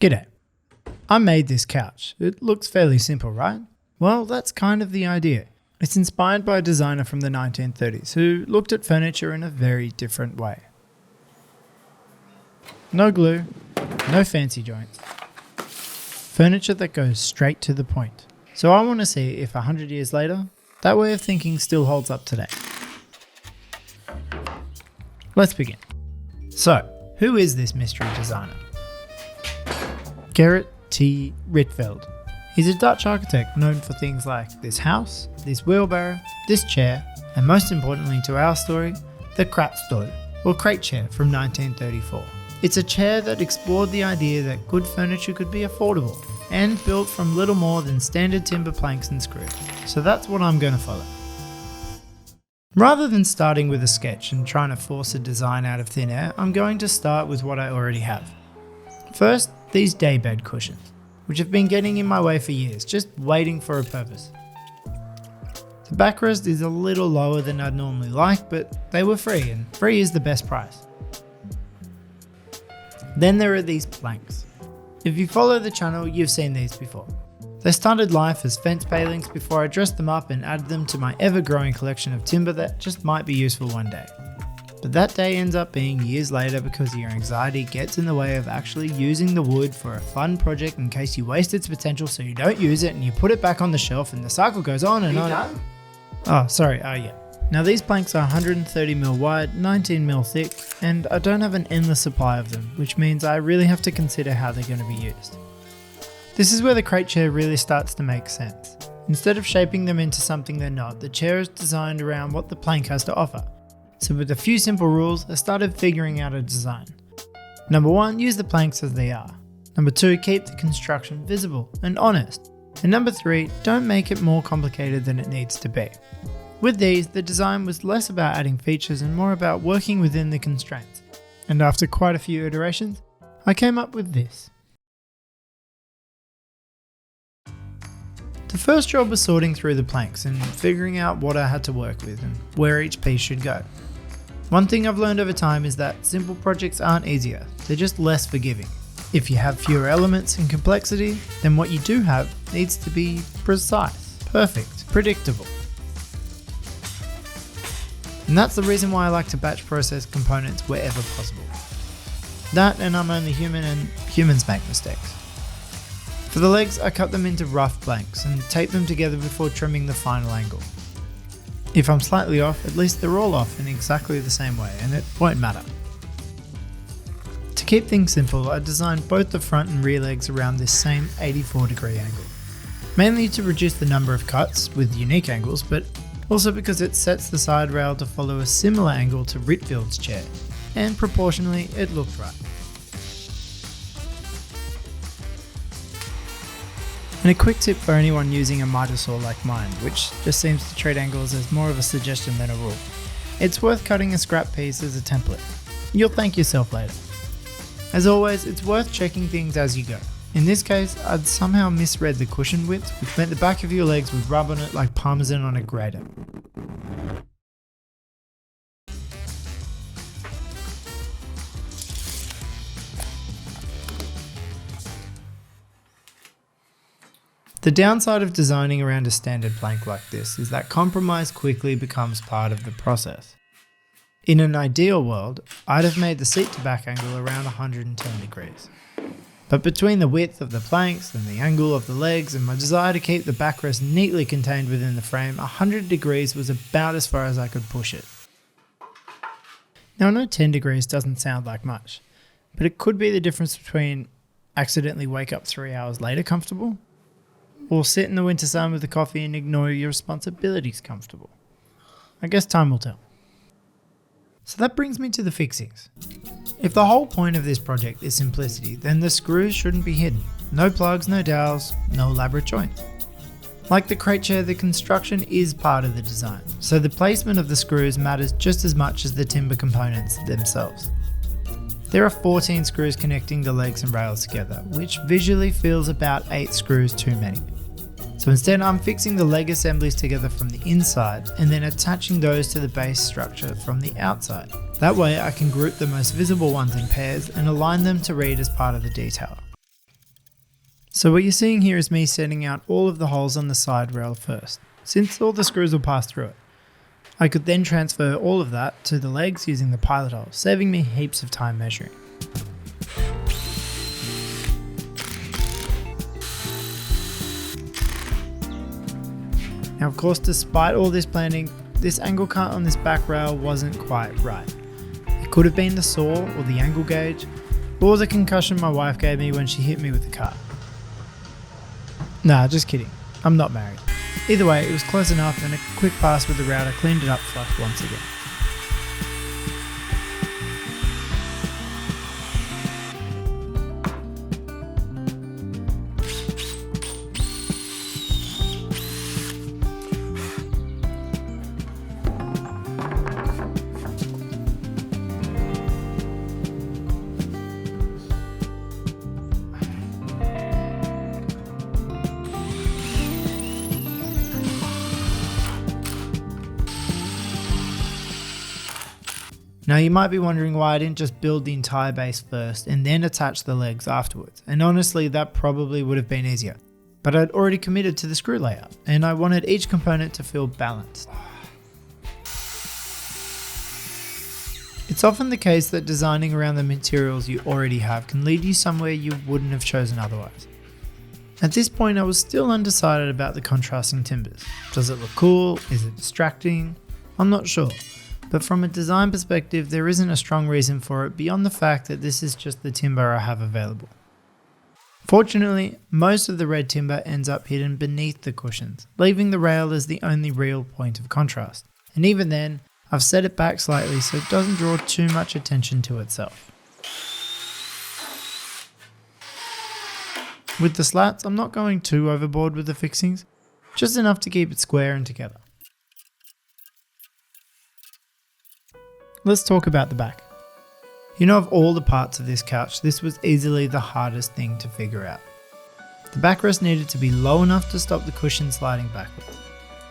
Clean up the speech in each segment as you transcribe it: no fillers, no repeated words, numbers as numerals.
G'day. I made this couch. It looks fairly simple, right? Well, that's kind of the idea. It's inspired by a designer from the 1930s who looked at furniture in a very different way. No glue, no fancy joints. Furniture that goes straight to the point. So I want to see if 100 years later, that way of thinking still holds up today. Let's begin. So, who is this mystery designer? Gerrit Rietveld. He's a Dutch architect known for things like this house, this wheelbarrow, this chair, and most importantly to our story, the Kratstoel, or crate chair from 1934. It's a chair that explored the idea that good furniture could be affordable and built from little more than standard timber planks and screws. So that's what I'm going to follow. Rather than starting with a sketch and trying to force a design out of thin air, I'm going to start with what I already have. First, these daybed cushions, which have been getting in my way for years, just waiting for a purpose. The backrest is a little lower than I'd normally like, but they were free, and free is the best price. Then there are these planks. If you follow the channel, you've seen these before. They started life as fence palings before I dressed them up and added them to my ever-growing collection of timber that just might be useful one day. But that day ends up being years later because your anxiety gets in the way of actually using the wood for a fun project in case you waste its potential, so you don't use it and you put it back on the shelf and the cycle goes on and on. Oh, sorry, yeah. Now these planks are 130mm wide, 19mm thick, and I don't have an endless supply of them, which means I really have to consider how they're going to be used. This is where the crate chair really starts to make sense. Instead of shaping them into something they're not, the chair is designed around what the plank has to offer. So with a few simple rules, I started figuring out a design. Number 1, use the planks as they are. Number 2, keep the construction visible and honest. And number 3, don't make it more complicated than it needs to be. With these, the design was less about adding features and more about working within the constraints. And after quite a few iterations, I came up with this. The first job was sorting through the planks and figuring out what I had to work with and where each piece should go. One thing I've learned over time is that simple projects aren't easier, they're just less forgiving. If you have fewer elements and complexity, then what you do have needs to be precise, perfect, predictable. And that's the reason why I like to batch process components wherever possible. That, and I'm only human and humans make mistakes. For the legs, I cut them into rough blanks and tape them together before trimming the final angle. If I'm slightly off, at least they're all off in exactly the same way, and it won't matter. To keep things simple, I designed both the front and rear legs around this same 84-degree angle. Mainly to reduce the number of cuts with unique angles, but also because it sets the side rail to follow a similar angle to Rietveld's chair, and proportionally it looked right. And a quick tip for anyone using a miter saw like mine, which just seems to treat angles as more of a suggestion than a rule. It's worth cutting a scrap piece as a template. You'll thank yourself later. As always, it's worth checking things as you go. In this case, I'd somehow misread the cushion width, which meant the back of your legs would rub on it like parmesan on a grater. The downside of designing around a standard plank like this is that compromise quickly becomes part of the process. In an ideal world, I'd have made the seat to back angle around 110 degrees. But between the width of the planks and the angle of the legs and my desire to keep the backrest neatly contained within the frame, 100 degrees was about as far as I could push it. Now I know 10 degrees doesn't sound like much, but it could be the difference between accidentally wake up 3 hours later comfortable, or sit in the winter sun with a coffee and ignore your responsibilities comfortable. I guess time will tell. So that brings me to the fixings. If the whole point of this project is simplicity, then the screws shouldn't be hidden. No plugs, no dowels, no elaborate joints. Like the crate chair, the construction is part of the design, so the placement of the screws matters just as much as the timber components themselves. There are 14 screws connecting the legs and rails together, which visually feels about 8 screws too many. So instead I'm fixing the leg assemblies together from the inside and then attaching those to the base structure from the outside. That way I can group the most visible ones in pairs and align them to read as part of the detail. So what you're seeing here is me setting out all of the holes on the side rail first, since all the screws will pass through it. I could then transfer all of that to the legs using the pilot hole, saving me heaps of time measuring. Now of course, despite all this planning, this angle cut on this back rail wasn't quite right. It could have been the saw or the angle gauge, or the concussion my wife gave me when she hit me with the car. Nah, just kidding. I'm not married. Either way, it was close enough, and a quick pass with the router cleaned it up flush once again. Now you might be wondering why I didn't just build the entire base first and then attach the legs afterwards, and honestly that probably would have been easier, but I'd already committed to the screw layout and I wanted each component to feel balanced. It's often the case that designing around the materials you already have can lead you somewhere you wouldn't have chosen otherwise. At this point I was still undecided about the contrasting timbers. Does it look cool? Is it distracting? I'm not sure. But from a design perspective, there isn't a strong reason for it beyond the fact that this is just the timber I have available. Fortunately, most of the red timber ends up hidden beneath the cushions, leaving the rail as the only real point of contrast. And even then, I've set it back slightly so it doesn't draw too much attention to itself. With the slats, I'm not going too overboard with the fixings, just enough to keep it square and together. Let's talk about the back. You know, of all the parts of this couch, this was easily the hardest thing to figure out. The backrest needed to be low enough to stop the cushion sliding backwards,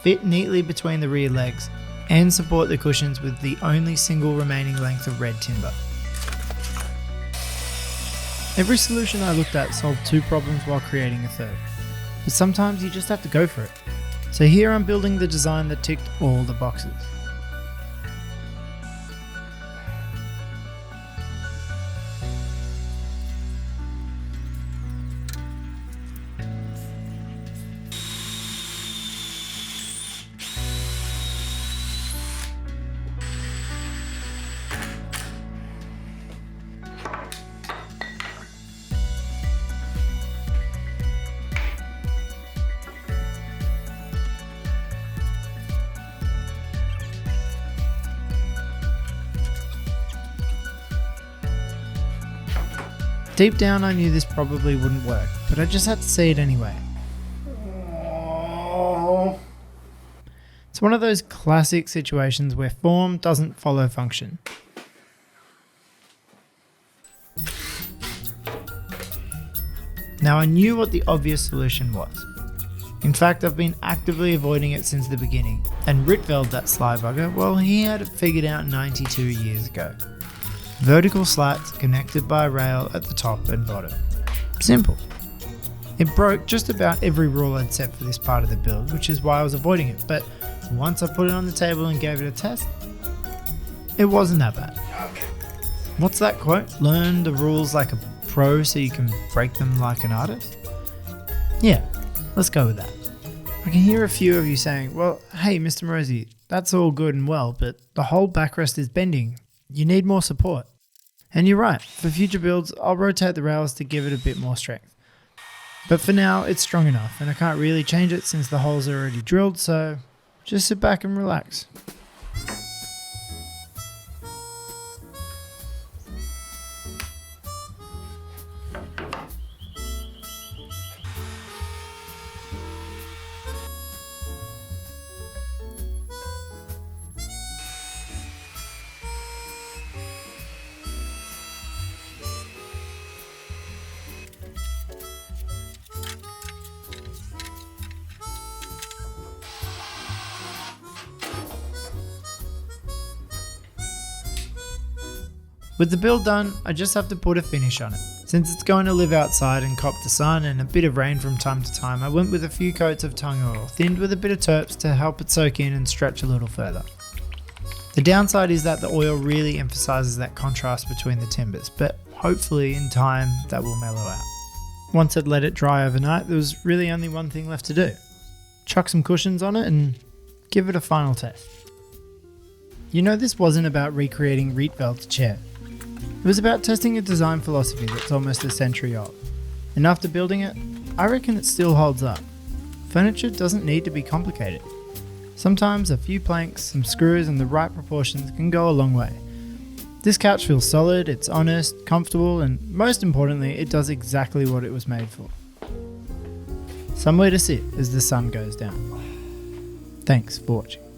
fit neatly between the rear legs, and support the cushions with the only single remaining length of red timber. Every solution I looked at solved two problems while creating a third, but sometimes you just have to go for it. So here I'm building the design that ticked all the boxes. Deep down I knew this probably wouldn't work, but I just had to see it anyway. It's one of those classic situations where form doesn't follow function. Now I knew what the obvious solution was. In fact, I've been actively avoiding it since the beginning, and Rietveld, that sly bugger, well, he had it figured out 92 years ago. Vertical slats connected by a rail at the top and bottom. Simple. It broke just about every rule I'd set for this part of the build, which is why I was avoiding it, but once I put it on the table and gave it a test, it wasn't that bad. What's that quote? Learn the rules like a pro so you can break them like an artist? Yeah, let's go with that. I can hear a few of you saying, well, hey Mr. Morosi, that's all good and well, but the whole backrest is bending. You need more support. And you're right, for future builds, I'll rotate the rails to give it a bit more strength. But for now, it's strong enough, and I can't really change it since the holes are already drilled, so just sit back and relax. With the build done, I just have to put a finish on it. Since it's going to live outside and cop the sun and a bit of rain from time to time, I went with a few coats of tung oil, thinned with a bit of terps to help it soak in and stretch a little further. The downside is that the oil really emphasises that contrast between the timbers, but hopefully in time that will mellow out. Once I'd let it dry overnight, there was really only one thing left to do. Chuck some cushions on it and give it a final test. You know, this wasn't about recreating Rietveld's chair. It was about testing a design philosophy that's almost a century old. And after building it, I reckon it still holds up. Furniture doesn't need to be complicated. Sometimes a few planks, some screws and the right proportions can go a long way. This couch feels solid, it's honest, comfortable, and most importantly, it does exactly what it was made for. Somewhere to sit as the sun goes down. Thanks for watching.